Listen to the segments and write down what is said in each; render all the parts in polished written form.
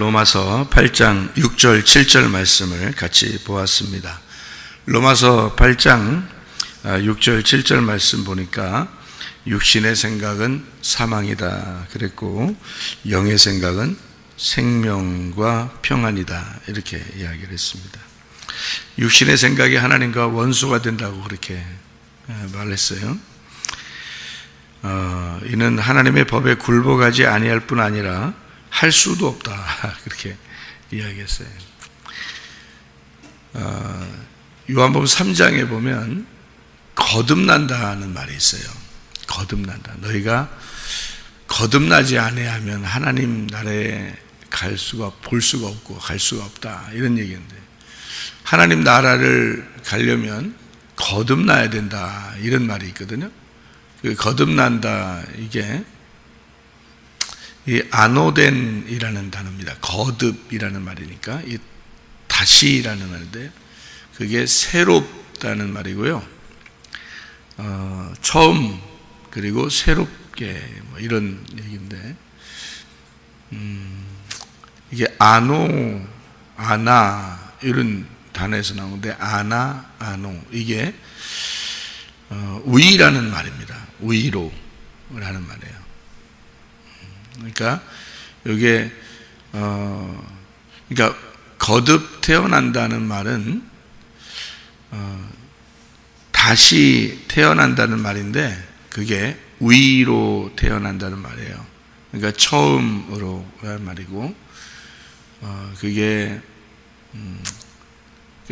로마서 8장 6절 7절 말씀을 같이 보았습니다. 로마서 8장 6절 7절 말씀 보니까 육신의 생각은 사망이다 그랬고 영의 생각은 생명과 평안이다 이렇게 이야기를 했습니다. 육신의 생각이 하나님과 원수가 된다고 그렇게 말했어요. 이는 하나님의 법에 굴복하지 아니할 뿐 아니라 할 수도 없다 그렇게 이야기했어요. 요한복음 3장에 보면 거듭난다는 말이 있어요. 거듭난다. 너희가 거듭나지 아니하면 하나님 나라에 볼 수가 없고 갈 수가 없다 이런 얘기인데, 하나님 나라를 가려면 거듭나야 된다 이런 말이 있거든요. 거듭난다, 이게 이 아노덴이라는 단어입니다. 거듭이라는 말이니까 이 다시라는 말인데, 그게 새롭다는 말이고요. 처음 그리고 새롭게 뭐 이런 얘기인데, 이게 아나 이런 단어에서 나오는데, 아노 이게 위라는 말입니다. 위로라는 말이에요. 그러니까 이게 그러니까 거듭 태어난다는 말은 다시 태어난다는 말인데, 그게 위로 태어난다는 말이에요. 그러니까 처음으로 하는 말이고, 그게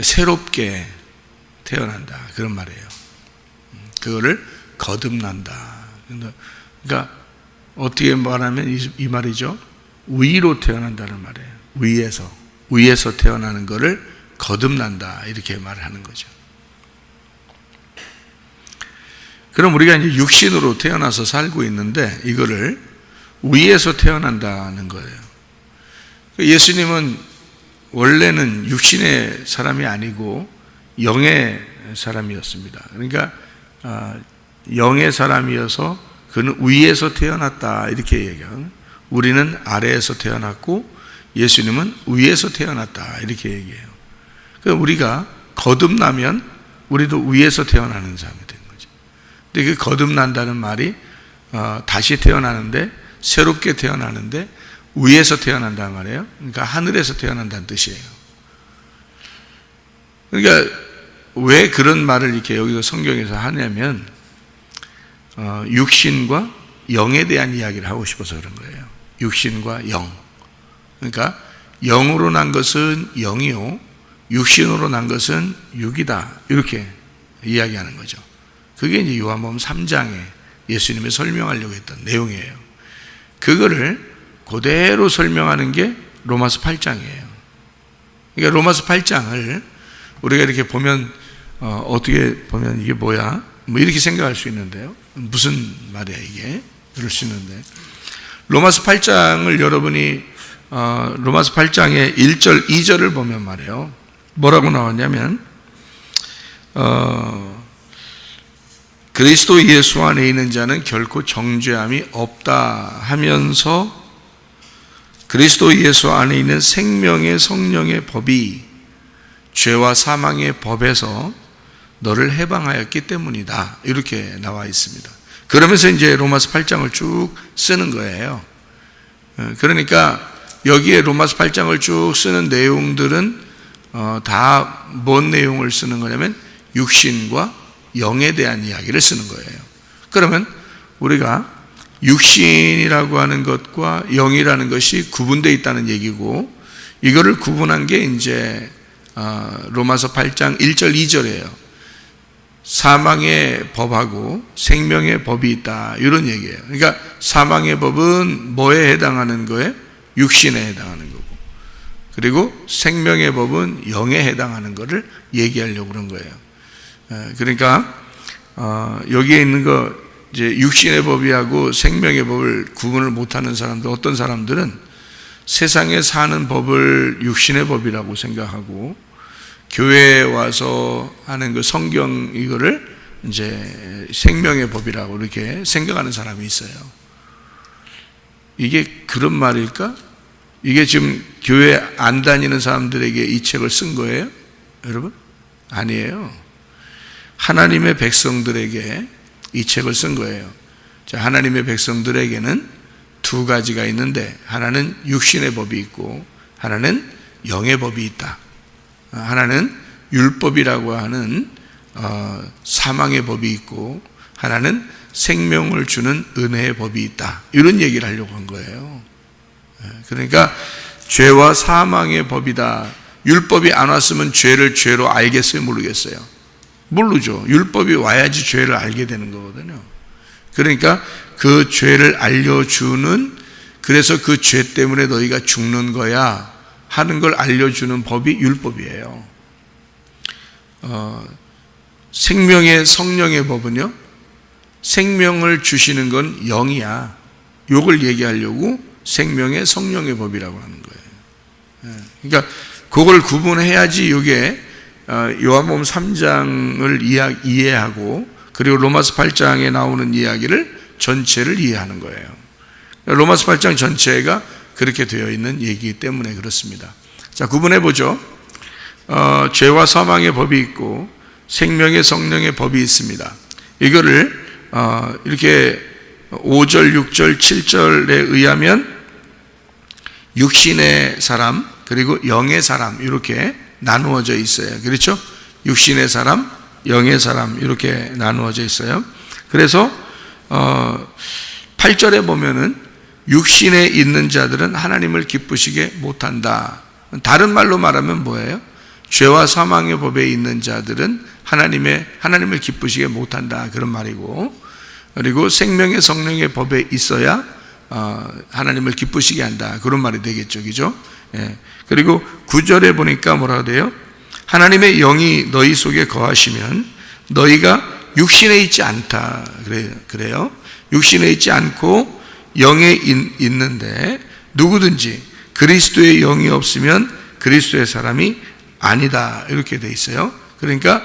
새롭게 태어난다 그런 말이에요. 그거를 거듭난다. 그러니까 어떻게 말하면 이 말이죠. 위로 태어난다는 말이에요. 위에서 태어나는 거를 거듭난다 이렇게 말을 하는 거죠. 그럼 우리가 이제 육신으로 태어나서 살고 있는데, 이거를 위에서 태어난다는 거예요. 예수님은 원래는 육신의 사람이 아니고 영의 사람이었습니다. 그러니까 영의 사람이어서 그는 위에서 태어났다 이렇게 얘기해요. 우리는 아래에서 태어났고 예수님은 위에서 태어났다 이렇게 얘기해요. 그러니까 우리가 거듭나면 우리도 위에서 태어나는 사람이 되는 거죠. 근데 그 거듭난다는 말이 다시 태어나는데, 새롭게 태어나는데 위에서 태어난다는 말이에요. 그러니까 하늘에서 태어난다는 뜻이에요. 그러니까 왜 그런 말을 이렇게 여기서 성경에서 하냐면, 육신과 영에 대한 이야기를 하고 싶어서 그런 거예요. 육신과 영. 그러니까 영으로 난 것은 영이요, 육신으로 난 것은 육이다 이렇게 이야기하는 거죠. 그게 이제 요한복음 3장에 예수님이 설명하려고 했던 내용이에요. 그거를 그대로 설명하는 게 로마서 8장이에요. 그러니까 로마서 8장을 우리가 이렇게 보면 어떻게 보면 이게 뭐야? 뭐 이렇게 생각할 수 있는데요. 무슨 말이야 이게? 그럴 수 있는데, 로마서 8장을 여러분이 로마서 8장의 1절 2절을 보면 말이에요. 뭐라고 나왔냐면, 그리스도 예수 안에 있는 자는 결코 정죄함이 없다 하면서, 그리스도 예수 안에 있는 생명의 성령의 법이 죄와 사망의 법에서 너를 해방하였기 때문이다 이렇게 나와 있습니다. 그러면서 이제 로마서 8장을 쭉 쓰는 거예요. 그러니까 여기에 로마서 8장을 쭉 쓰는 내용들은 다 뭔 내용을 쓰는 거냐면 육신과 영에 대한 이야기를 쓰는 거예요. 그러면 우리가 육신이라고 하는 것과 영이라는 것이 구분되어 있다는 얘기고, 이거를 구분한 게 이제 로마서 8장 1절 2절이에요. 사망의 법하고 생명의 법이 있다 이런 얘기예요. 그러니까 사망의 법은 뭐에 해당하는 거예요? 육신에 해당하는 거고, 그리고 생명의 법은 영에 해당하는 거를 얘기하려고 그런 거예요. 그러니까 여기에 있는 거, 이제 육신의 법이하고 생명의 법을 구분을 못하는 사람들, 어떤 사람들은 세상에 사는 법을 육신의 법이라고 생각하고, 교회에 와서 하는 그 성경 이거를 이제 생명의 법이라고 이렇게 생각하는 사람이 있어요. 이게 그런 말일까? 이게 지금 교회 안 다니는 사람들에게 이 책을 쓴 거예요? 여러분? 아니에요. 하나님의 백성들에게 이 책을 쓴 거예요. 자, 하나님의 백성들에게는 두 가지가 있는데, 하나는 육신의 법이 있고 하나는 영의 법이 있다. 하나는 율법이라고 하는 사망의 법이 있고, 하나는 생명을 주는 은혜의 법이 있다. 이런 얘기를 하려고 한 거예요. 그러니까 죄와 사망의 법이다. 율법이 안 왔으면 죄를 죄로 알겠어요? 모르겠어요? 모르죠. 율법이 와야지 죄를 알게 되는 거거든요. 그러니까 그 죄를 알려주는, 그래서 그 죄 때문에 너희가 죽는 거야 하는 걸 알려주는 법이 율법이에요. 생명의 성령의 법은요, 생명을 주시는 건 영이야. 요걸 얘기하려고 생명의 성령의 법이라고 하는 거예요. 그러니까 그걸 구분해야지 이게 요한복음 3장을 이해하고, 그리고 로마서 8장에 나오는 이야기를 전체를 이해하는 거예요. 로마서 8장 전체가 그렇게 되어 있는 얘기이기 때문에 그렇습니다. 자, 구분해 보죠. 죄와 사망의 법이 있고 생명의 성령의 법이 있습니다. 이거를 이렇게 5절, 6절, 7절에 의하면 육신의 사람 그리고 영의 사람 이렇게 나누어져 있어요. 그렇죠? 육신의 사람, 영의 사람 이렇게 나누어져 있어요. 그래서 8절에 보면은 육신에 있는 자들은 하나님을 기쁘시게 못한다. 다른 말로 말하면 뭐예요? 죄와 사망의 법에 있는 자들은 하나님을 기쁘시게 못한다, 그런 말이고, 그리고 생명의 성령의 법에 있어야 하나님을 기쁘시게 한다, 그런 말이 되겠죠. 그죠? 예. 그리고 9절에 보니까 뭐라 돼요? 하나님의 영이 너희 속에 거하시면 너희가 육신에 있지 않다. 그래요. 육신에 있지 않고 영에 있는데, 누구든지 그리스도의 영이 없으면 그리스도의 사람이 아니다, 이렇게 돼 있어요. 그러니까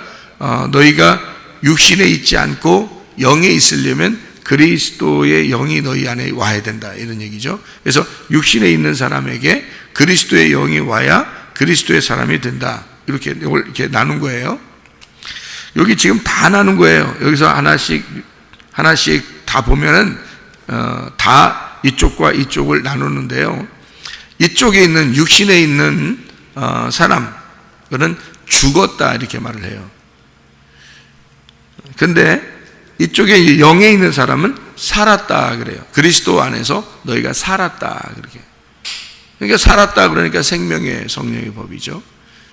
너희가 육신에 있지 않고 영에 있으려면 그리스도의 영이 너희 안에 와야 된다, 이런 얘기죠. 그래서 육신에 있는 사람에게 그리스도의 영이 와야 그리스도의 사람이 된다, 이렇게 나눈 거예요. 여기 지금 다 나눈 거예요. 여기서 하나씩 다 보면은 다 이쪽과 이쪽을 나누는데요. 이쪽에 있는 육신에 있는 사람, 그는 죽었다, 이렇게 말을 해요. 근데 이쪽에 영에 있는 사람은 살았다 그래요. 그리스도 안에서 너희가 살았다, 그렇게. 그러니까 살았다 그러니까 생명의 성령의 법이죠.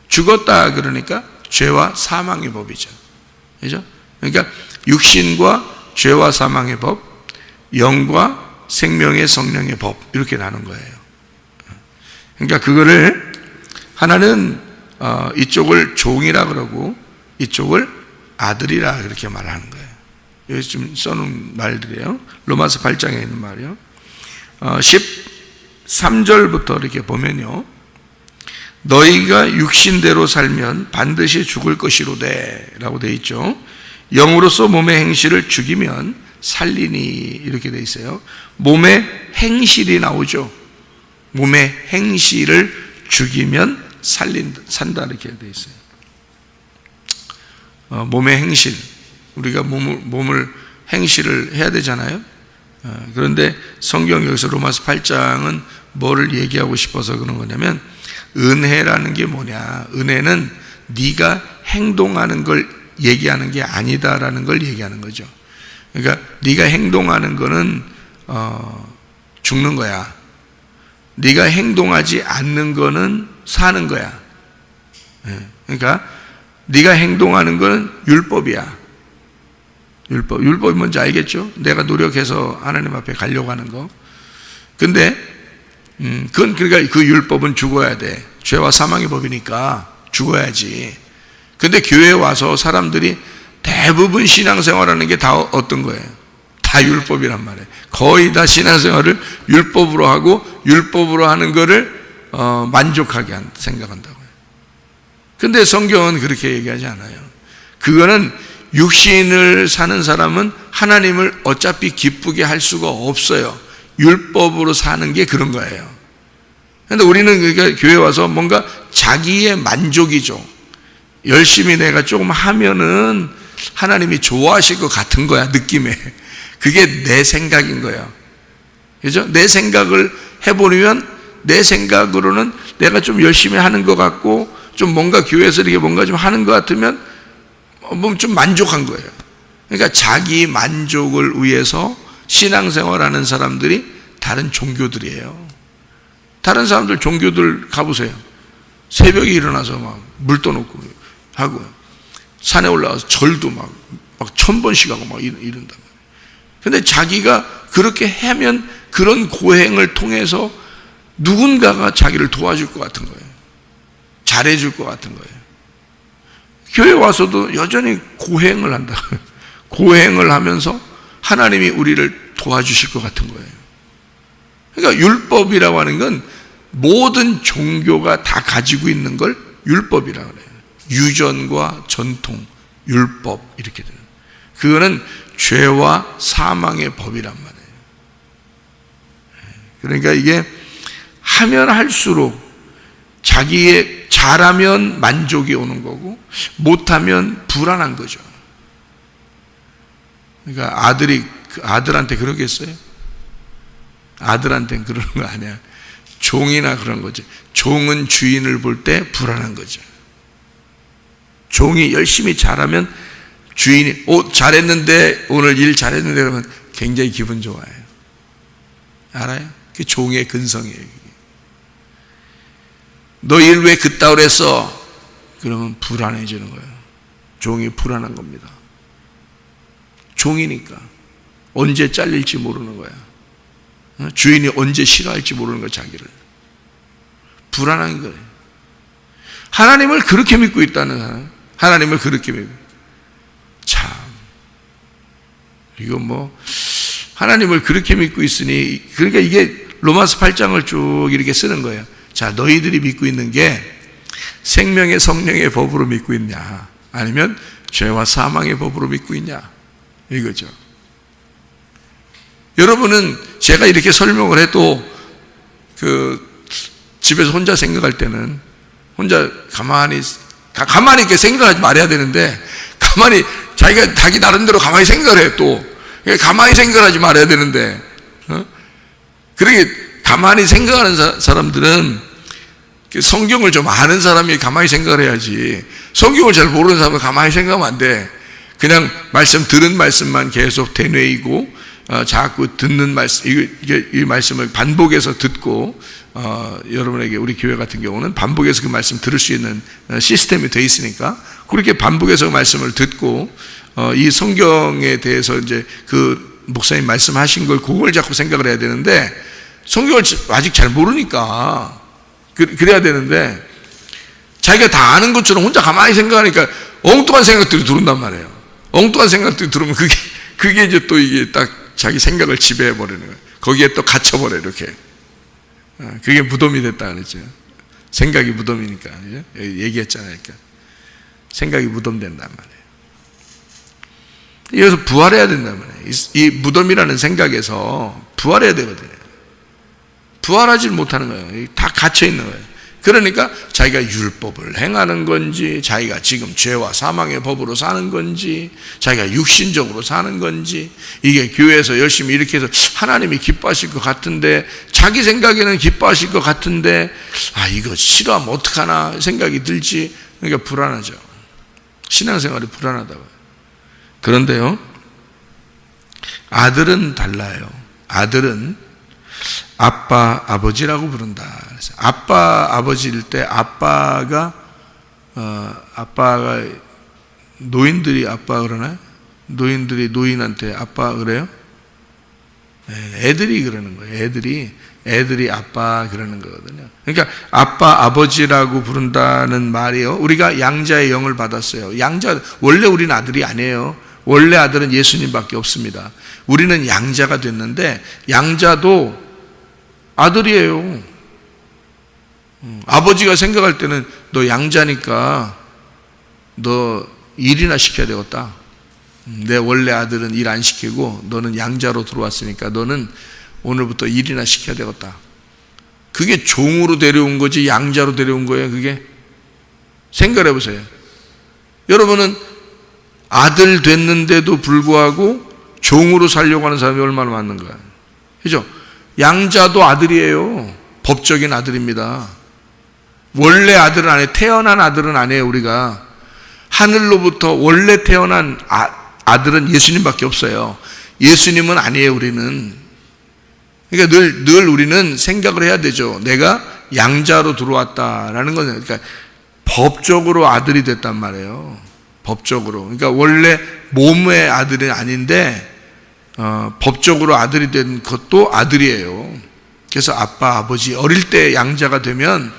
죽었다 그러니까 죄와 사망의 법이죠. 그죠? 그러니까 육신과 죄와 사망의 법, 영과 생명의 성령의 법, 이렇게 나눈 거예요. 그러니까 그거를 하나는 이쪽을 종이라 그러고 이쪽을 아들이라 그렇게 말하는 거예요. 여기 좀 써놓은 말들이에요. 로마서 8장에 있는 말이요. 13절부터 이렇게 보면요, 너희가 육신대로 살면 반드시 죽을 것이로되 라고 되어 있죠. 영으로서 몸의 행실을 죽이면 살리니, 이렇게 되어 있어요. 몸의 행실이 나오죠. 몸의 행실을 죽이면 산다, 이렇게 되어 있어요. 몸의 행실, 우리가 몸을 행실을 해야 되잖아요. 그런데 성경 여기서 로마서 8장은 뭐를 얘기하고 싶어서 그런 거냐면, 은혜라는 게 뭐냐, 은혜는 네가 행동하는 걸 얘기하는 게 아니다라는 걸 얘기하는 거죠. 그러니까 네가 행동하는 거는 죽는 거야. 네가 행동하지 않는 거는 사는 거야. 그러니까 네가 행동하는 거는 율법이야. 율법이 뭔지 알겠죠? 내가 노력해서 하나님 앞에 가려고 하는 거. 근데 그러니까 그 율법은 죽어야 돼. 죄와 사망의 법이니까 죽어야지. 근데 교회에 와서 사람들이 대부분 신앙생활하는 게 다 어떤 거예요? 다 율법이란 말이에요. 거의 다 신앙생활을 율법으로 하고 율법으로 하는 거를 만족하게 생각한다고요. 근데 성경은 그렇게 얘기하지 않아요. 그거는 육신을 사는 사람은 하나님을 어차피 기쁘게 할 수가 없어요. 율법으로 사는 게 그런 거예요. 근데 우리는 그러니까 교회 와서 뭔가 자기의 만족이죠. 열심히 내가 조금 하면은 하나님이 좋아하실 것 같은 거야, 느낌에. 그게 내 생각인 거야. 그죠? 내 생각을 해보면 내 생각으로는 내가 좀 열심히 하는 것 같고 좀 뭔가 교회에서 이렇게 뭔가 좀 하는 것 같으면 좀 만족한 거예요. 그러니까 자기 만족을 위해서 신앙생활하는 사람들이 다른 종교들이에요. 다른 사람들 종교들 가보세요. 새벽에 일어나서 막 물 떠놓고 하고 산에 올라가서 절도 막 1000번씩 하고 막 이런단 말이에요. 근데 자기가 그렇게 하면 그런 고행을 통해서 누군가가 자기를 도와줄 것 같은 거예요. 잘해줄 것 같은 거예요. 교회 와서도 여전히 고행을 한다. 고행을 하면서 하나님이 우리를 도와주실 것 같은 거예요. 그러니까 율법이라고 하는 건 모든 종교가 다 가지고 있는 걸 율법이라고 해요. 유전과 전통, 율법 이렇게 되는. 그거는 죄와 사망의 법이란 말이에요. 그러니까 이게 하면 할수록 자기의 잘하면 만족이 오는 거고 못하면 불안한 거죠. 그러니까 아들한테 그러겠어요? 아들한테는 그러는 거 아니야. 종이나 그런 거지. 종은 주인을 볼 때 불안한 거죠. 종이 열심히 잘하면 주인이 잘했는데 오늘 일 잘했는데 그러면 굉장히 기분 좋아요. 알아요? 그게 종의 근성이에요. 너 일 왜 그따위로 했어? 그러면 불안해지는 거예요. 종이 불안한 겁니다. 종이니까 언제 잘릴지 모르는 거야. 주인이 언제 싫어할지 모르는 거야. 자기를 불안한 거예요. 하나님을 그렇게 믿고 있다는 사람, 하나님을 그렇게 믿고, 참 이거 하나님을 그렇게 믿고 있으니, 그러니까 이게 로마서 8장을 쭉 이렇게 쓰는 거예요. 자, 너희들이 믿고 있는 게 생명의 성령의 법으로 믿고 있냐, 아니면 죄와 사망의 법으로 믿고 있냐, 이거죠. 여러분은 제가 이렇게 설명을 해도 집에서 혼자 생각할 때는 혼자 가만히 이렇게 생각하지 말아야 되는데, 가만히 자기 나름대로 가만히 생각을 해. 또 가만히 생각하지 말아야 되는데, 그러게 가만히 생각하는 사람들은 성경을 좀 아는 사람이 가만히 생각을 해야지, 성경을 잘 모르는 사람은 가만히 생각하면 안 돼. 그냥 들은 말씀만 계속 되뇌이고 자꾸 듣는 말씀, 이 말씀을 반복해서 듣고, 여러분에게 우리 교회 같은 경우는 반복해서 그 말씀 들을 수 있는 시스템이 되어 있으니까 그렇게 반복해서 그 말씀을 듣고, 이 성경에 대해서 이제 그 목사님 말씀하신 걸 그걸 자꾸 생각을 해야 되는데, 성경을 아직 잘 모르니까 그래야 되는데, 자기가 다 아는 것처럼 혼자 가만히 생각하니까 엉뚱한 생각들이 들어온단 말이에요. 엉뚱한 생각들이 들어오면 그게 이제 또 이게 딱 자기 생각을 지배해 버리는 거예요. 거기에 또 갇혀버려, 이렇게. 그게 무덤이 됐다 그랬죠. 생각이 무덤이니까. 얘기했잖아요. 그러니까 생각이 무덤 된단 말이에요. 그래서 부활해야 된단 말이에요. 이 무덤이라는 생각에서 부활해야 되거든요. 부활하지 못하는 거예요. 다 갇혀 있는 거예요. 그러니까 자기가 율법을 행하는 건지, 자기가 지금 죄와 사망의 법으로 사는 건지, 자기가 육신적으로 사는 건지, 이게 교회에서 열심히 이렇게 해서 하나님이 기뻐하실 것 같은데, 자기 생각에는 기뻐하실 것 같은데, 이거 싫어하면 어떡하나 생각이 들지. 그러니까 불안하죠. 신앙생활이 불안하다고요. 그런데요, 아들은 달라요. 아들은 아빠, 아버지라고 부른다. 그래서 아빠, 아버지일 때 아빠가 노인들이 아빠 그러나요? 노인들이 노인한테 아빠 그래요? 애들이 그러는 거예요. 애들이 아빠 그러는 거거든요. 그러니까 아빠, 아버지라고 부른다는 말이요, 우리가 양자의 영을 받았어요. 원래 우리는 아들이 아니에요. 원래 아들은 예수님밖에 없습니다. 우리는 양자가 됐는데, 양자도 아들이에요. 아버지가 생각할 때는 너 양자니까 너 일이나 시켜야 되겠다. 내 원래 아들은 일 안 시키고 너는 양자로 들어왔으니까 너는 오늘부터 일이나 시켜야 되겠다. 그게 종으로 데려온 거지 양자로 데려온 거예요. 그게 생각해 보세요. 여러분은 아들 됐는데도 불구하고 종으로 살려고 하는 사람이 얼마나 많은가. 그죠? 양자도 아들이에요. 법적인 아들입니다. 원래 아들은 아니에요. 태어난 아들은 아니에요. 우리가 하늘로부터 원래 태어난 아들은 예수님밖에 없어요. 예수님은 아니에요. 우리는. 그러니까 늘 우리는 생각을 해야 되죠. 내가 양자로 들어왔다라는 건, 그러니까 법적으로 아들이 됐단 말이에요. 법적으로. 그러니까 원래 몸의 아들은 아닌데 법적으로 아들이 된 것도 아들이에요. 그래서 아빠, 아버지, 어릴 때 양자가 되면,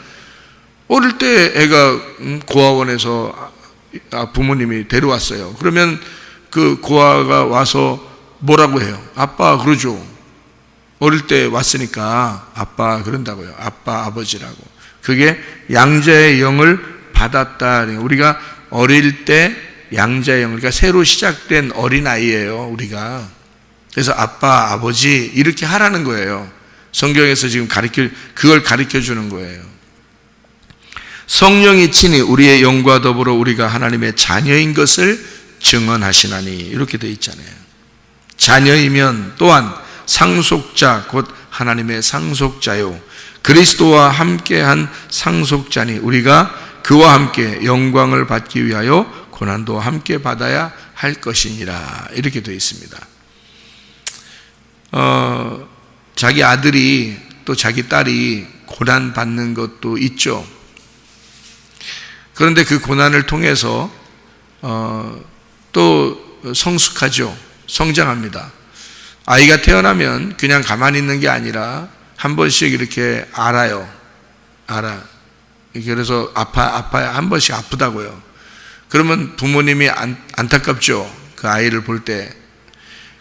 어릴 때 애가 고아원에서 부모님이 데려왔어요. 그러면 그 고아가 와서 뭐라고 해요? 아빠 그러죠. 어릴 때 왔으니까 아빠 그런다고요. 아빠, 아버지라고. 그게 양자의 영을 받았다. 우리가 어릴 때 양자의 영, 그러니까 새로 시작된 어린아이예요. 우리가. 그래서 아빠, 아버지 이렇게 하라는 거예요. 성경에서 지금 그걸 가르쳐 주는 거예요. 성령이 친히 우리의 영과 더불어 우리가 하나님의 자녀인 것을 증언하시나니, 이렇게 되어 있잖아요. 자녀이면 또한 상속자 곧 하나님의 상속자요 그리스도와 함께한 상속자니 우리가 그와 함께 영광을 받기 위하여 고난도 함께 받아야 할 것이니라, 이렇게 되어 있습니다. 자기 아들이 또 자기 딸이 고난 받는 것도 있죠. 그런데 그 고난을 통해서 또 성숙하죠. 성장합니다. 아이가 태어나면 그냥 가만히 있는 게 아니라 한 번씩 이렇게 알아요. 그래서 아파야 한 번씩 아프다고요. 그러면 부모님이 안타깝죠. 그 아이를 볼 때.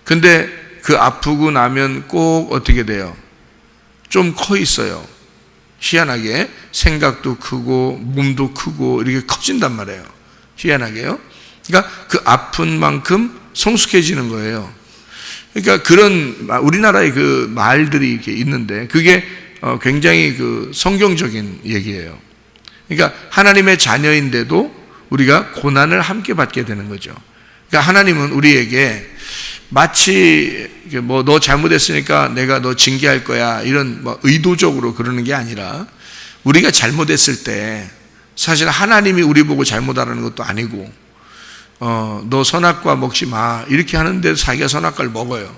근데 그 아프고 나면 꼭 어떻게 돼요? 좀 커 있어요. 희한하게 생각도 크고 몸도 크고 이렇게 커진단 말이에요. 희한하게요. 그러니까 그 아픈 만큼 성숙해지는 거예요. 그러니까 그런 우리나라의 그 말들이 이렇게 있는데 그게 굉장히 그 성경적인 얘기예요. 그러니까 하나님의 자녀인데도 우리가 고난을 함께 받게 되는 거죠. 그러니까 하나님은 우리에게 마치 뭐 너 잘못했으니까 내가 너 징계할 거야 이런 뭐 의도적으로 그러는 게 아니라, 우리가 잘못했을 때 사실 하나님이 우리 보고 잘못하라는 것도 아니고 너 선악과 먹지 마 이렇게 하는데 자기가 선악과를 먹어요.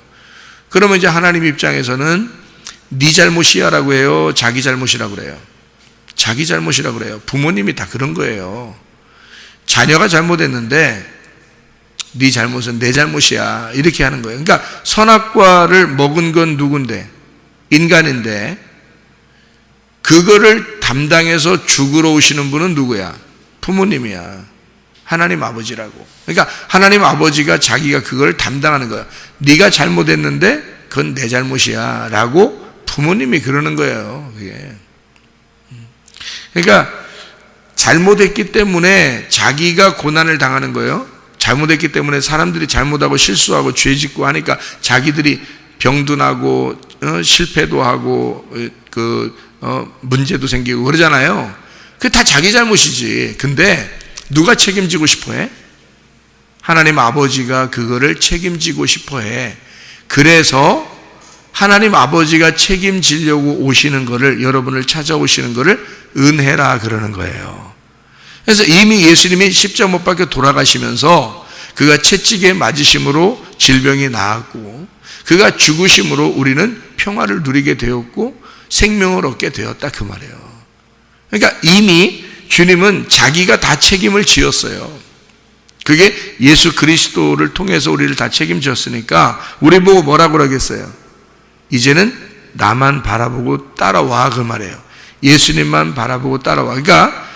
그러면 이제 하나님 입장에서는 네 잘못이야 라고 해요? 자기 잘못이라고 그래요? 자기 잘못이라고 그래요. 부모님이 다 그런 거예요. 자녀가 잘못했는데 네 잘못은 내 잘못이야 이렇게 하는 거예요. 그러니까 선악과를 먹은 건 누군데? 인간인데 그거를 담당해서 죽으러 오시는 분은 누구야? 부모님이야. 하나님 아버지라고. 그러니까 하나님 아버지가 자기가 그걸 담당하는 거야. 네가 잘못했는데 그건 내 잘못이야 라고 부모님이 그러는 거예요. 그게. 그러니까 잘못했기 때문에 자기가 고난을 당하는 거예요. 잘못했기 때문에 사람들이 잘못하고 실수하고 죄짓고 하니까 자기들이 병도 나고 실패도 하고 문제도 생기고 그러잖아요. 그게 다 자기 잘못이지. 근데 누가 책임지고 싶어해? 하나님 아버지가 그거를 책임지고 싶어해. 그래서 하나님 아버지가 책임지려고 오시는 거를, 여러분을 찾아오시는 거를 은혜라 그러는 거예요. 그래서 이미 예수님이 십자가 못 박혀 돌아가시면서 그가 채찍에 맞으심으로 질병이 나았고 그가 죽으심으로 우리는 평화를 누리게 되었고 생명을 얻게 되었다 그 말이에요. 그러니까 이미 주님은 자기가 다 책임을 지었어요. 그게 예수 그리스도를 통해서 우리를 다 책임졌으니까 우리 보고 뭐라고 그러겠어요? 이제는 나만 바라보고 따라와 그 말이에요. 예수님만 바라보고 따라와. 그러니까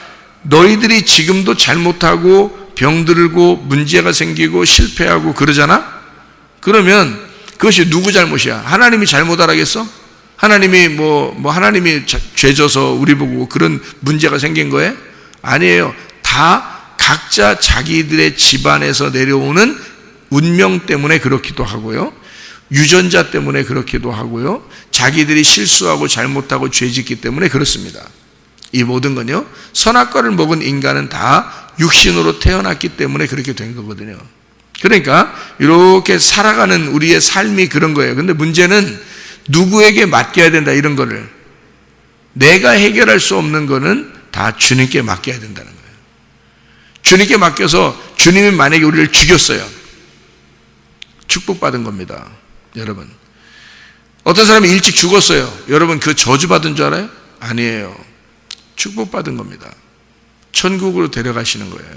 너희들이 지금도 잘못하고 병들고 문제가 생기고 실패하고 그러잖아? 그러면 그것이 누구 잘못이야? 하나님이 잘못하라겠어? 하나님이 하나님이 죄져서 우리 보고 그런 문제가 생긴 거예요? 아니에요. 다 각자 자기들의 집안에서 내려오는 운명 때문에 그렇기도 하고요. 유전자 때문에 그렇기도 하고요, 자기들이 실수하고 잘못하고 죄짓기 때문에 그렇습니다. 이 모든 건요, 선악과를 먹은 인간은 다 육신으로 태어났기 때문에 그렇게 된 거거든요. 그러니까 이렇게 살아가는 우리의 삶이 그런 거예요. 근데 문제는 누구에게 맡겨야 된다, 이런 거를. 내가 해결할 수 없는 거는 다 주님께 맡겨야 된다는 거예요. 주님께 맡겨서 주님이 만약에 우리를 죽였어요, 축복받은 겁니다. 여러분, 어떤 사람이 일찍 죽었어요. 여러분, 그 저주받은 줄 알아요? 아니에요. 축복받은 겁니다. 천국으로 데려가시는 거예요.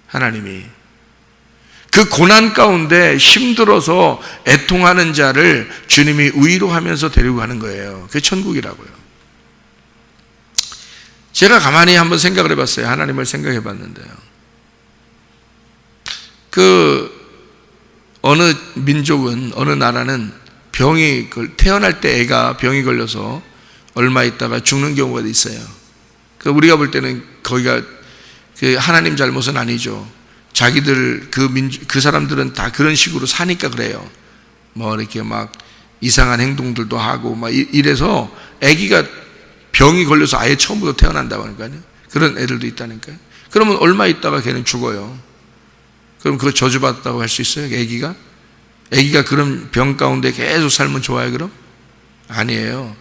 하나님이 그 고난 가운데 힘들어서 애통하는 자를 주님이 위로하면서 데리고 가는 거예요. 그게 천국이라고요. 제가 가만히 한번 생각을 해봤어요. 하나님을 생각해 봤는데요, 어느 민족은, 어느 나라는 태어날 때 애가 병이 걸려서 얼마 있다가 죽는 경우가 있어요. 우리가 볼 때는 거기가 하나님 잘못은 아니죠. 자기들 그 사람들은 다 그런 식으로 사니까 그래요. 뭐 이렇게 막 이상한 행동들도 하고 막 이래서 아기가 병이 걸려서 아예 처음부터 태어난다고 하니까요. 그런 애들도 있다니까요. 그러면 얼마 있다가 걔는 죽어요. 그럼 그거 저주받았다고 할 수 있어요? 아기가 그런 병 가운데 계속 살면 좋아요, 그럼? 아니에요.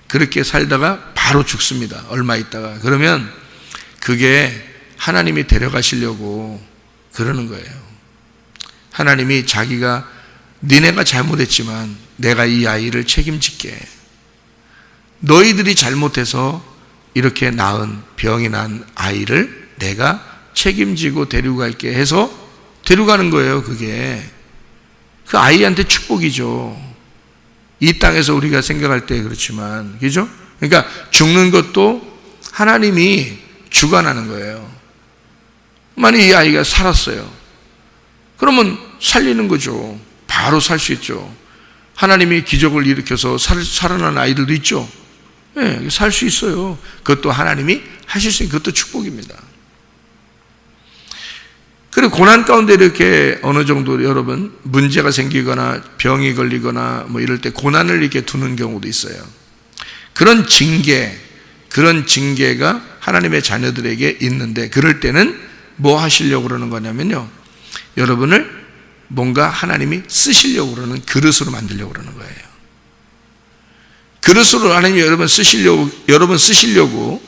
그렇게 살다가 바로 죽습니다. 얼마 있다가. 그러면 그게 하나님이 데려가시려고 그러는 거예요. 하나님이 자기가 니네가 잘못했지만 내가 이 아이를 책임질게. 너희들이 잘못해서 이렇게 낳은 병이 난 아이를 내가 책임지고 데리고 갈게 해서 데려가는 거예요. 그게 그 아이한테 축복이죠. 이 땅에서 우리가 생각할 때 그렇지만, 그죠? 그러니까 죽는 것도 하나님이 주관하는 거예요. 만약 이 아이가 살았어요, 그러면 살리는 거죠. 바로 살 수 있죠. 하나님이 기적을 일으켜서 살아난 아이들도 있죠. 네, 살 수 있어요. 그것도 하나님이 하실 수 있는, 그것도 축복입니다. 그리고 고난 가운데 이렇게 어느 정도 여러분 문제가 생기거나 병이 걸리거나 뭐 이럴 때 고난을 이렇게 두는 경우도 있어요. 그런 징계가 하나님의 자녀들에게 있는데, 그럴 때는 뭐 하시려고 그러는 거냐면요, 여러분을 뭔가 하나님이 쓰시려고 그러는 그릇으로 만들려고 그러는 거예요. 그릇으로 하나님이 여러분 쓰시려고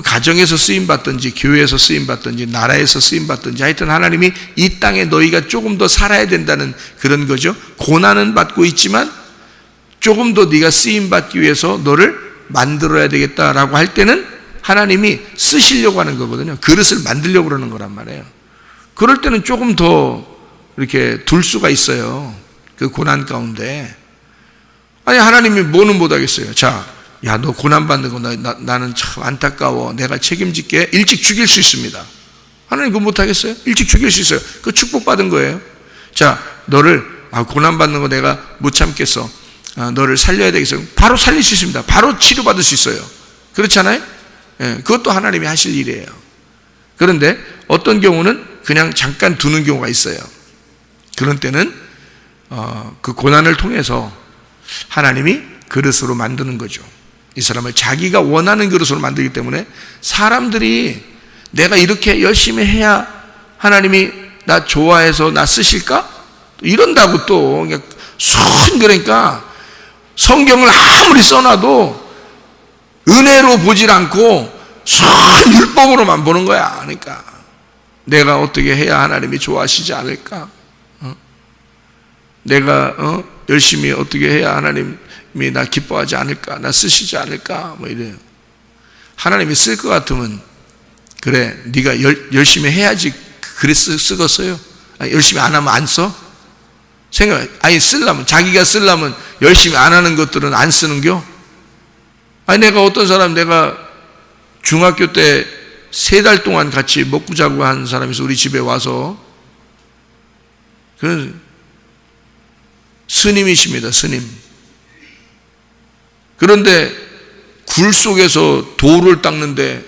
가정에서 쓰임받든지 교회에서 쓰임받든지 나라에서 쓰임받든지, 하여튼 하나님이 이 땅에 너희가 조금 더 살아야 된다는 그런 거죠. 고난은 받고 있지만 조금 더 네가 쓰임받기 위해서 너를 만들어야 되겠다라고 할 때는 하나님이 쓰시려고 하는 거거든요. 그릇을 만들려고 그러는 거란 말이에요. 그럴 때는 조금 더 이렇게 둘 수가 있어요. 그 고난 가운데. 아니, 하나님이 뭐는 못하겠어요. 자, 야, 너 고난받는 거 나는 참 안타까워, 내가 책임질게. 일찍 죽일 수 있습니다. 하나님 그거 못하겠어요? 일찍 죽일 수 있어요. 그거 축복받은 거예요. 자, 너를 고난받는 거 내가 못 참겠어, 너를 살려야 되겠어요. 바로 살릴 수 있습니다. 바로 치료받을 수 있어요. 그렇잖아요? 예, 그것도 하나님이 하실 일이에요. 그런데 어떤 경우는 그냥 잠깐 두는 경우가 있어요. 그런 때는 그 고난을 통해서 하나님이 그릇으로 만드는 거죠. 이 사람을 자기가 원하는 그릇으로 만들기 때문에, 사람들이 내가 이렇게 열심히 해야 하나님이 나 좋아해서 나 쓰실까? 이런다고 또 그러니까 성경을 아무리 써놔도 은혜로 보질 않고 율법으로만 보는 거야. 그러니까 내가 어떻게 해야 하나님이 좋아하시지 않을까? 내가 열심히 어떻게 해야 하나님이 나 기뻐하지 않을까? 나 쓰시지 않을까? 뭐 이래요. 하나님이 쓸 것 같으면, 그래, 네가 열심히 해야지 그래 쓰겠어요? 아니, 열심히 안 하면 안 써? 자기가 쓰려면 열심히 안 하는 것들은 안 쓰는겨? 아니, 내가 어떤 사람, 내가 중학교 때 3달 동안 같이 먹고 자고 한 사람이 있어. 우리 집에 와서. 스님이십니다, 스님. 그런데 굴 속에서 돌을 닦는데,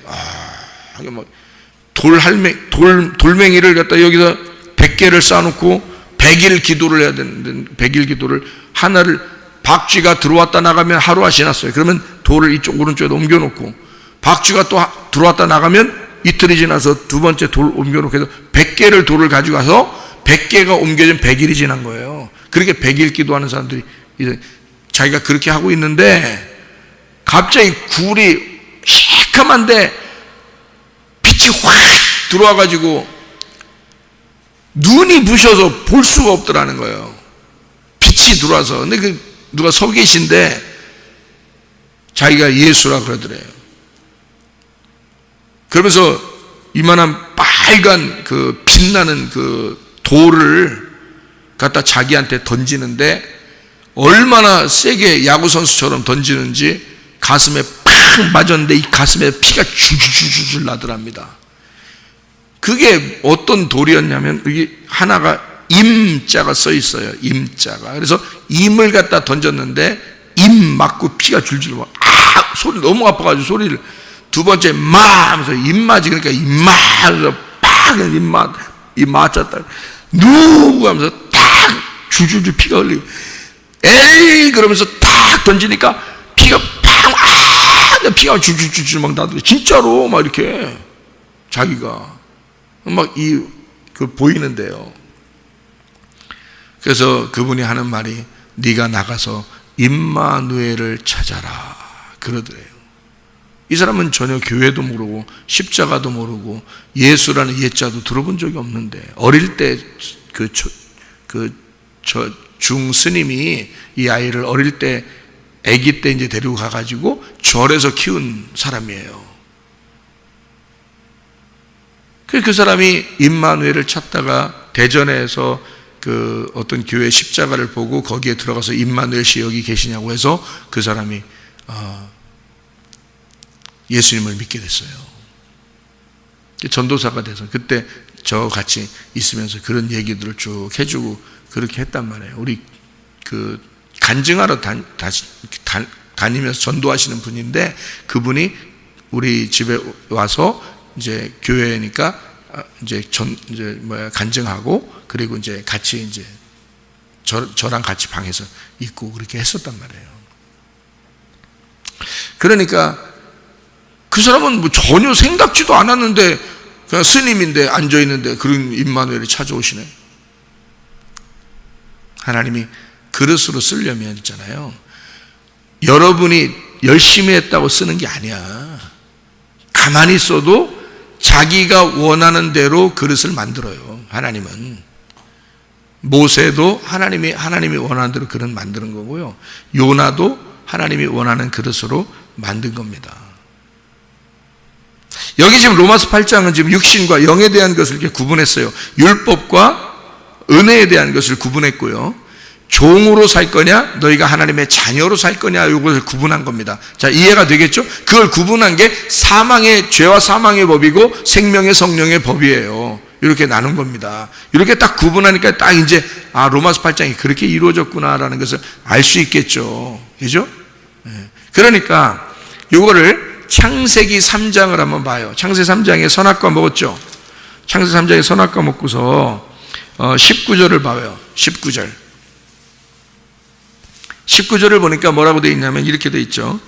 돌맹이를 갖다 여기다 100개를 쌓아놓고 100일 기도를 해야 되는데 100일 기도를 하나를 박쥐가 들어왔다 나가면 하루가 지났어요. 그러면 돌을 이쪽 오른쪽에 옮겨놓고 박쥐가 또 들어왔다 나가면 이틀이 지나서 두 번째 돌 옮겨놓고 해서 100개를 돌을 가지고 가서 100개가 옮겨진 100일이 지난 거예요. 그렇게 100일 기도하는 사람들이 이제 자기가 그렇게 하고 있는데 갑자기 굴이 시커먼데 빛이 확 들어와가지고 눈이 부셔서 볼 수가 없더라는 거예요. 빛이 들어와서. 근데 그 누가 서 계신데 자기가 예수라 그러더래요. 그러면서 이만한 빨간 그 빛나는 그 돌을 갖다 자기한테 던지는데 얼마나 세게 야구선수처럼 던지는지 가슴에 팍 맞았는데 이 가슴에 피가 줄줄줄 나더랍니다. 그게 어떤 돌이었냐면 이게 하나가 임자가 써 있어요. 임자가. 그래서 임을 갖다 던졌는데 임 맞고 피가 줄줄 막 소리 너무 아파가지고 소리를 두 번째 마 하면서 임맞이 그러니까 임마 하면서 팍 임 맞았다 누구 하면서 탁 줄줄줄 피가 흘리고 에이 그러면서 탁 던지니까 피가 팍 피가 줄줄줄 막 나더래. 진짜로 막 이렇게 자기가 막 보이는데요. 그래서 그분이 하는 말이 네가 나가서 임마누엘을 찾아라 그러더래요. 이 사람은 전혀 교회도 모르고 십자가도 모르고 예수라는 예자도 들어본 적이 없는데 어릴 때 중스님이 이 아이를 어릴 때 아기 때 이제 데리고 가가지고 절에서 키운 사람이에요. 그 사람이 임마누엘을 찾다가 대전에서 그 어떤 교회 십자가를 보고 거기에 들어가서 임마누엘 씨 여기 계시냐고 해서 그 사람이 예수님을 믿게 됐어요. 전도사가 돼서 그때 저 같이 있으면서 그런 얘기들을 쭉 해주고 그렇게 했단 말이에요. 우리 그 간증하러 다니면서 전도하시는 분인데 그분이 우리 집에 와서 이제 교회니까 이제 간증하고 그리고 이제 같이 이제 저랑 같이 방에서 있고 그렇게 했었단 말이에요. 그러니까 그 사람은 뭐 전혀 생각지도 않았는데 그냥 스님인데 앉아 있는데 그런 임마누엘이 찾아오시네. 하나님이 그릇으로 쓰려면 있잖아요. 여러분이 열심히 했다고 쓰는 게 아니야. 가만히 있어도 자기가 원하는 대로 그릇을 만들어요. 하나님은. 모세도 하나님이 원하는 대로 그릇 만드는 거고요. 요나도 하나님이 원하는 그릇으로 만든 겁니다. 여기 지금 로마서 8장은 지금 육신과 영에 대한 것을 이렇게 구분했어요. 율법과 은혜에 대한 것을 구분했고요. 종으로 살 거냐, 너희가 하나님의 자녀로 살 거냐, 이것을 구분한 겁니다. 자, 이해가 되겠죠? 그걸 구분한 게 죄와 사망의 법이고 생명의 성령의 법이에요. 이렇게 나눈 겁니다. 이렇게 딱 구분하니까 딱 이제, 로마서 8장이 그렇게 이루어졌구나라는 것을 알 수 있겠죠. 그죠? 그러니까, 요거를 창세기 3장을 한번 봐요. 창세기 3장에 선악과 먹었죠? 창세기 3장에 선악과 먹고서, 19절을 봐요. 19절을 보니까 뭐라고 되어 있냐면 이렇게 되어 있죠.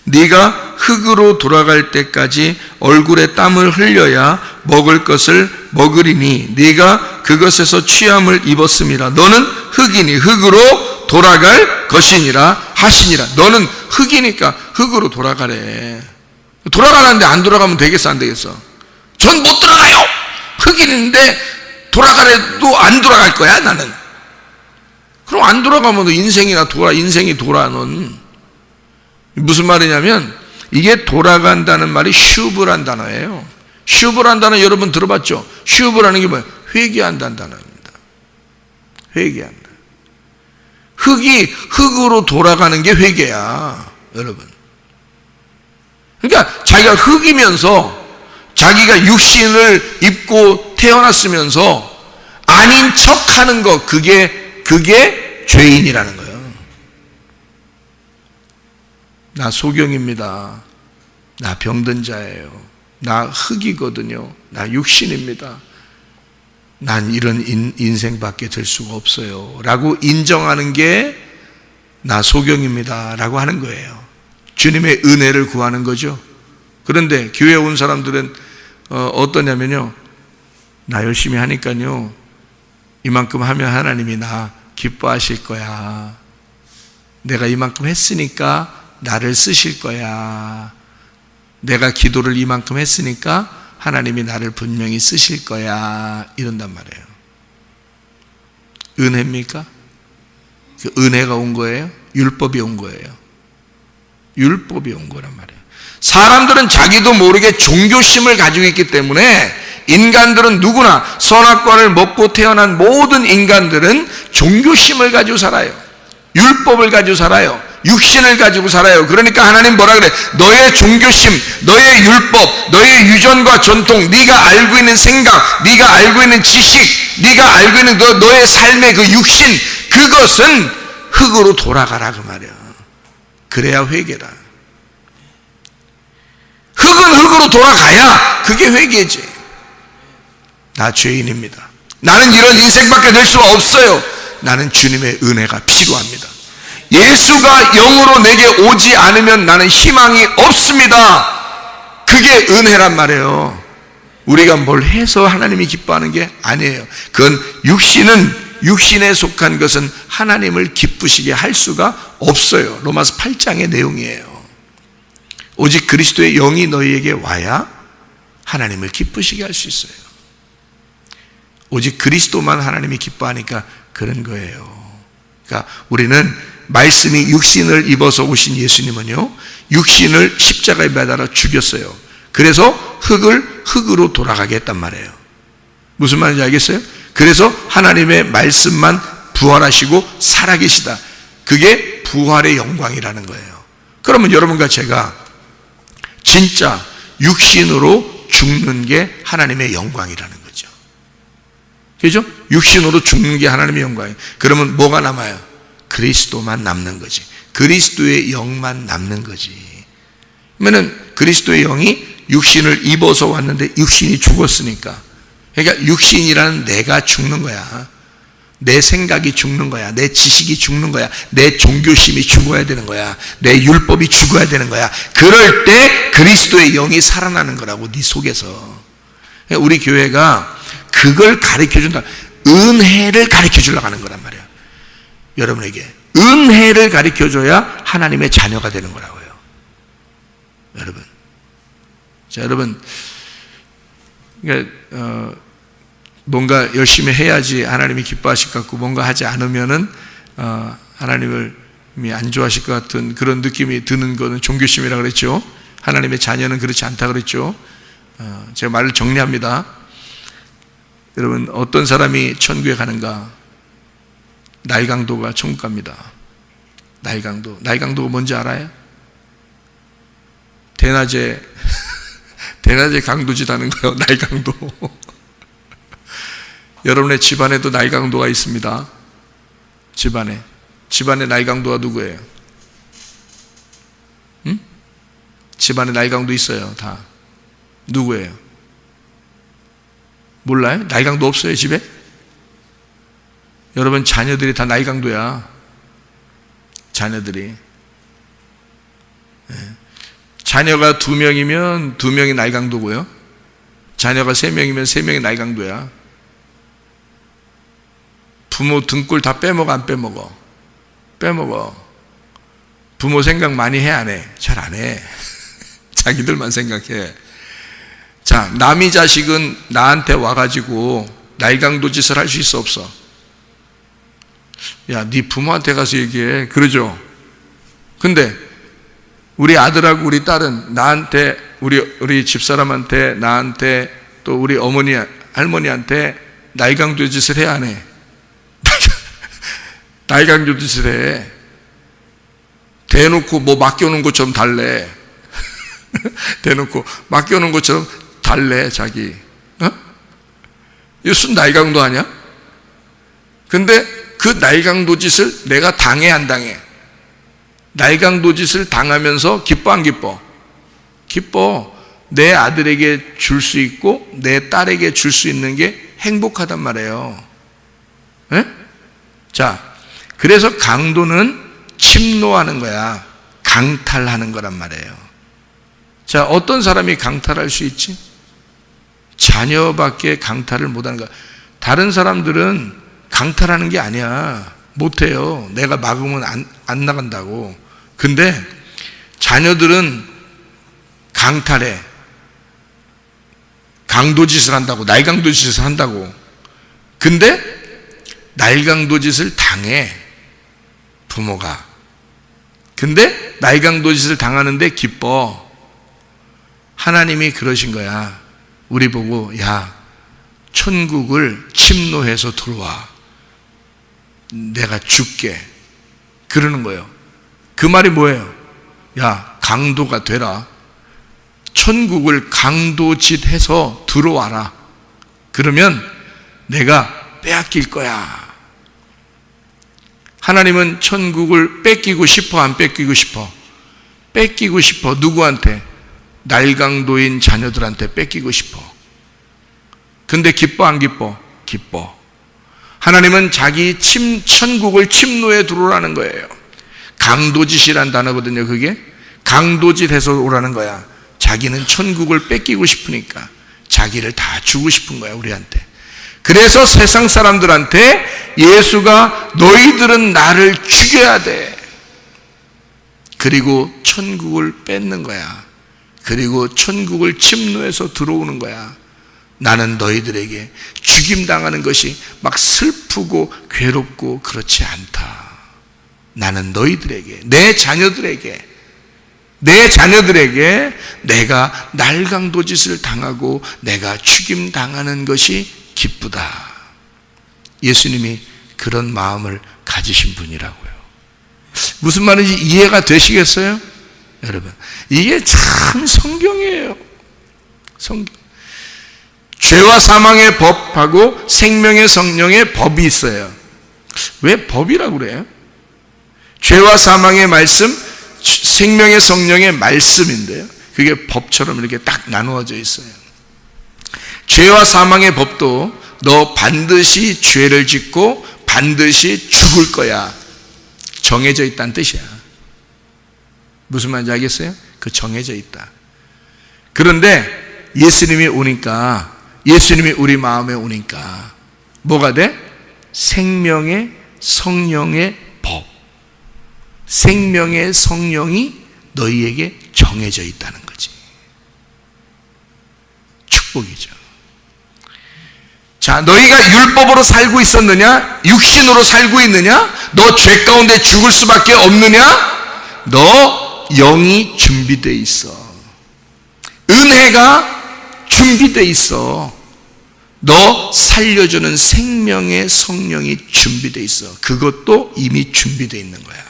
네가 흙으로 돌아갈 때까지 얼굴에 땀을 흘려야 먹을 것을 먹으리니 네가 그것에서 취함을 입었음이라. 너는 흙이니 흙으로 돌아갈 것이니라 하시니라. 너는 흙이니까 흙으로 돌아가래. 돌아가는데 안 돌아가면 되겠어 안 되겠어? 전 못 돌아가요. 흙인데 돌아가래도 안 돌아갈 거야 나는. 그럼 안 돌아가면 인생이 돌아. 넌 무슨 말이냐면 이게 돌아간다는 말이 슈브란 단어예요. 슈브란 단어 여러분 들어봤죠? 슈브라는 게 뭐예요? 회개한다는 단어입니다. 회개한다. 흙이 흙으로 돌아가는 게 회개야, 여러분. 그러니까 자기가 흙이면서 자기가 육신을 입고 태어났으면서 아닌 척하는 거 그게 죄인이라는 거예요. 나 소경입니다. 나 병든 자예요. 나 흙이거든요. 나 육신입니다. 난 이런 인생밖에 될 수가 없어요 라고 인정하는 게 나 소경입니다 라고 하는 거예요. 주님의 은혜를 구하는 거죠. 그런데 교회에 온 사람들은 어떠냐면요, 나 열심히 하니까요 이만큼 하면 하나님이 나 기뻐하실 거야, 내가 이만큼 했으니까 나를 쓰실 거야, 내가 기도를 이만큼 했으니까 하나님이 나를 분명히 쓰실 거야, 이런단 말이에요. 은혜입니까? 그 은혜가 온 거예요? 율법이 온 거예요? 율법이 온 거란 말이에요. 사람들은 자기도 모르게 종교심을 가지고 있기 때문에, 인간들은 누구나 선악과를 먹고 태어난 모든 인간들은 종교심을 가지고 살아요. 율법을 가지고 살아요. 육신을 가지고 살아요. 그러니까 하나님 뭐라 그래? 너의 종교심, 너의 율법, 너의 유전과 전통, 네가 알고 있는 생각, 네가 알고 있는 지식, 네가 알고 있는 너의 삶의 그 육신, 그것은 흙으로 돌아가라 그 말이야. 그래야 회개다. 흙은 흙으로 돌아가야 그게 회개지. 나 죄인입니다. 나는 이런 인생밖에 될 수가 없어요. 나는 주님의 은혜가 필요합니다. 예수가 영으로 내게 오지 않으면 나는 희망이 없습니다. 그게 은혜란 말이에요. 우리가 뭘 해서 하나님이 기뻐하는 게 아니에요. 그건 육신에 속한 것은 하나님을 기쁘시게 할 수가 없어요. 로마서 8장의 내용이에요. 오직 그리스도의 영이 너희에게 와야 하나님을 기쁘시게 할 수 있어요. 오직 그리스도만 하나님이 기뻐하니까 그런 거예요. 그러니까 우리는 말씀이 육신을 입어서 오신 예수님은요, 육신을 십자가에 매달아 죽였어요. 그래서 흙을 흙으로 돌아가게 했단 말이에요. 무슨 말인지 알겠어요? 그래서 하나님의 말씀만 부활하시고 살아계시다. 그게 부활의 영광이라는 거예요. 그러면 여러분과 제가 진짜 육신으로 죽는 게 하나님의 영광이라는 거죠. 그죠? 육신으로 죽는 게 하나님의 영광이에요. 그러면 뭐가 남아요? 그리스도만 남는 거지. 그리스도의 영만 남는 거지. 그러면 그리스도의 영이 육신을 입어서 왔는데 육신이 죽었으니까, 그러니까 육신이라는 내가 죽는 거야. 내 생각이 죽는 거야. 내 지식이 죽는 거야. 내 종교심이 죽어야 되는 거야. 내 율법이 죽어야 되는 거야. 그럴 때 그리스도의 영이 살아나는 거라고, 네 속에서. 우리 교회가 그걸 가르쳐준다. 은혜를 가르쳐주려고 하는 거란 말이야. 여러분에게 은혜를 가르쳐줘야 하나님의 자녀가 되는 거라고요. 여러분, 자, 여러분, 그러니까 뭔가 열심히 해야지 하나님이 기뻐하실 것 같고, 뭔가 하지 않으면은 하나님을 안 좋아하실 것 같은 그런 느낌이 드는 거는 종교심이라고 그랬죠. 하나님의 자녀는 그렇지 않다 그랬죠. 제가 말을 정리합니다. 여러분, 어떤 사람이 천국에 가는가? 날강도가 천국 갑니다. 날강도가 뭔지 알아요? 대낮에 강도짓 하는 거예요. 날강도. 여러분의 집안에도 날강도가 있습니다. 집안에 날강도가 누구예요? 응? 집안에 날강도 있어요. 다 누구예요? 몰라요? 날강도 없어요, 집에? 여러분, 자녀들이 다 날강도야. 자녀들이. 자녀가 2명이면 2명이 날강도고요. 자녀가 3명이면 3명이 날강도야. 부모 등골 다 빼먹어, 안 빼먹어? 빼먹어. 부모 생각 많이 해, 안 해? 잘 안 해. 자기들만 생각해. 자, 남의 자식은 나한테 와가지고 날강도 짓을 할 수 있어, 없어? 야, 네 부모한테 가서 얘기해. 그러죠? 근데 우리 아들하고 우리 딸은 나한테, 우리 집사람한테, 나한테, 또 우리 어머니, 할머니한테 날강도 짓을 해, 안 해? 날강도 짓을 해. 대놓고 뭐 맡겨놓은 것처럼 달래. 대놓고 맡겨놓은 것처럼 달래, 자기. 이거 순 날강도 아니야? 근데 그 날강도 짓을 내가 당해, 안 당해? 날강도 짓을 당하면서 기뻐, 안 기뻐? 기뻐. 내 아들에게 줄 수 있고 내 딸에게 줄 수 있는 게 행복하단 말이에요. 네? 자, 그래서 강도는 침노하는 거야. 강탈하는 거란 말이에요. 자, 어떤 사람이 강탈할 수 있지? 자녀밖에 강탈을 못하는 거야. 다른 사람들은 강탈하는 게 아니야. 못해요. 내가 막으면 안 나간다고. 근데 자녀들은 강탈해. 강도짓을 한다고. 날강도짓을 한다고. 근데 날강도짓을 당해, 부모가. 근데 날강도짓을 당하는데 기뻐. 하나님이 그러신 거야. 우리 보고, 야, 천국을 침노해서 들어와. 내가 줄게. 그러는 거예요. 그 말이 뭐예요? 야, 강도가 되라. 천국을 강도짓해서 들어와라. 그러면 내가 빼앗길 거야. 하나님은 천국을 뺏기고 싶어, 안 뺏기고 싶어? 뺏기고 싶어. 누구한테? 날강도인 자녀들한테 뺏기고 싶어. 근데 기뻐, 안 기뻐? 기뻐. 하나님은 자기 천국을 침노에 들어오라는 거예요. 강도짓이란 단어거든요. 그게 강도짓해서 오라는 거야. 자기는 천국을 뺏기고 싶으니까 자기를 다 주고 싶은 거야, 우리한테. 그래서 세상 사람들한테 예수가 너희들은 나를 죽여야 돼. 그리고 천국을 뺏는 거야. 그리고 천국을 침노해서 들어오는 거야. 나는 너희들에게 죽임당하는 것이 막 슬프고 괴롭고 그렇지 않다. 나는 너희들에게, 내 자녀들에게 내가 날강도짓을 당하고 내가 죽임당하는 것이 기쁘다. 예수님이 그런 마음을 가지신 분이라고요. 무슨 말인지 이해가 되시겠어요? 여러분, 이게 참 성경이에요. 성경. 죄와 사망의 법하고 생명의 성령의 법이 있어요. 왜 법이라고 그래요? 죄와 사망의 말씀, 생명의 성령의 말씀인데요. 그게 법처럼 이렇게 딱 나누어져 있어요. 죄와 사망의 법도 너 반드시 죄를 짓고 반드시 죽을 거야. 정해져 있다는 뜻이야. 무슨 말인지 알겠어요? 그 정해져 있다. 그런데 예수님이 오니까, 예수님이 우리 마음에 오니까 뭐가 돼? 생명의 성령의 법. 생명의 성령이 너희에게 정해져 있다는 거지. 축복이죠. 자, 너희가 율법으로 살고 있었느냐? 육신으로 살고 있느냐? 너 죄 가운데 죽을 수밖에 없느냐? 너 영이 준비되어 있어. 은혜가 준비되어 있어. 너 살려주는 생명의 성령이 준비되어 있어. 그것도 이미 준비되어 있는 거야.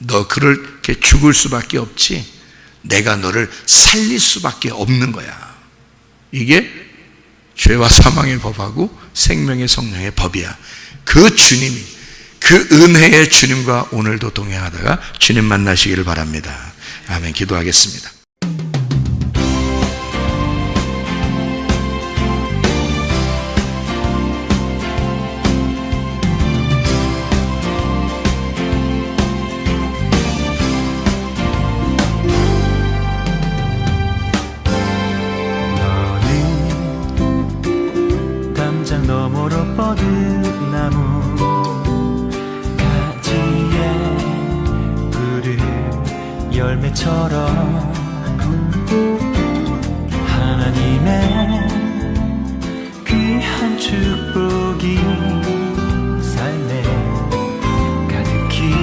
너 그렇게 죽을 수밖에 없지. 내가 너를 살릴 수밖에 없는 거야. 이게 죄와 사망의 법하고 생명의 성령의 법이야. 그 주님이, 그 은혜의 주님과 오늘도 동행하다가 주님 만나시기를 바랍니다. 아멘. 기도하겠습니다. 너머로 뻗은 나무 가지에 푸른 열매처럼 하나님의 귀한 축복이 삶에 가득히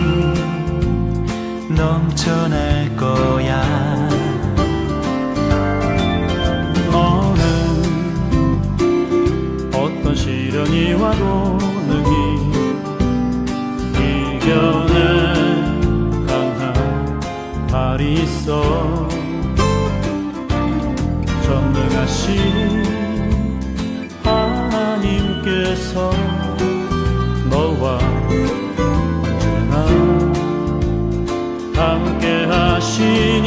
넘쳐날 거야. 시련이 와도 능히 이겨낸 강한 발이 있어. 전능하신 하나님께서 너와 언제나 함께 하시니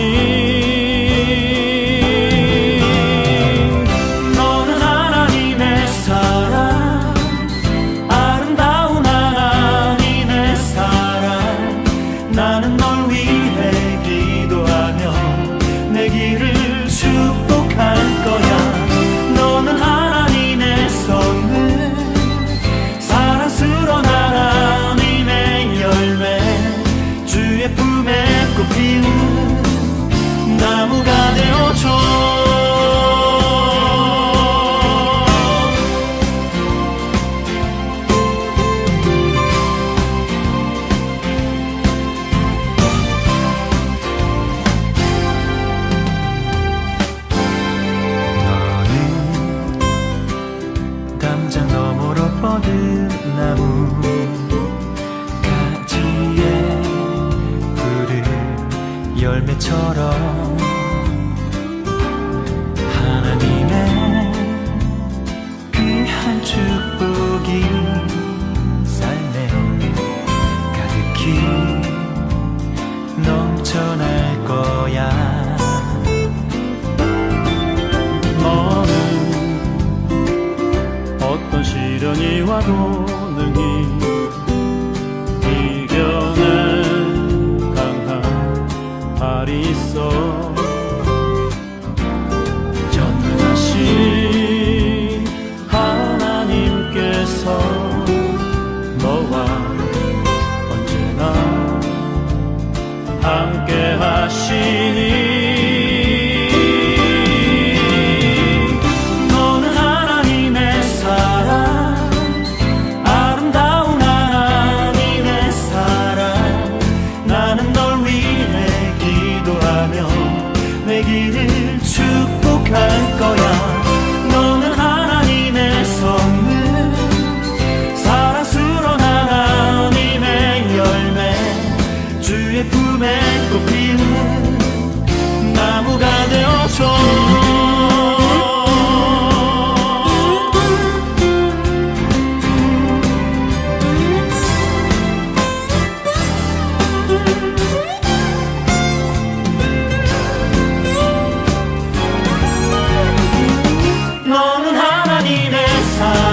담장 너머로 뻗은 나무 가지에 푸른 열매처럼 하나님의 귀한 축복이 삶에 가득히 넘쳐날 거야. 너는 어떤 시련이 와도 능히 이겨낸 강한 발이 있어. 전능하신 하나님께서 너와 언제나 함께 하시니 내 길을 축복할 거야. 너는 하나님의 선물, 사랑스러운 하나님의 열매, 주의 품에 꽃피는 나무가 되어줘. 너는 하나님의 사랑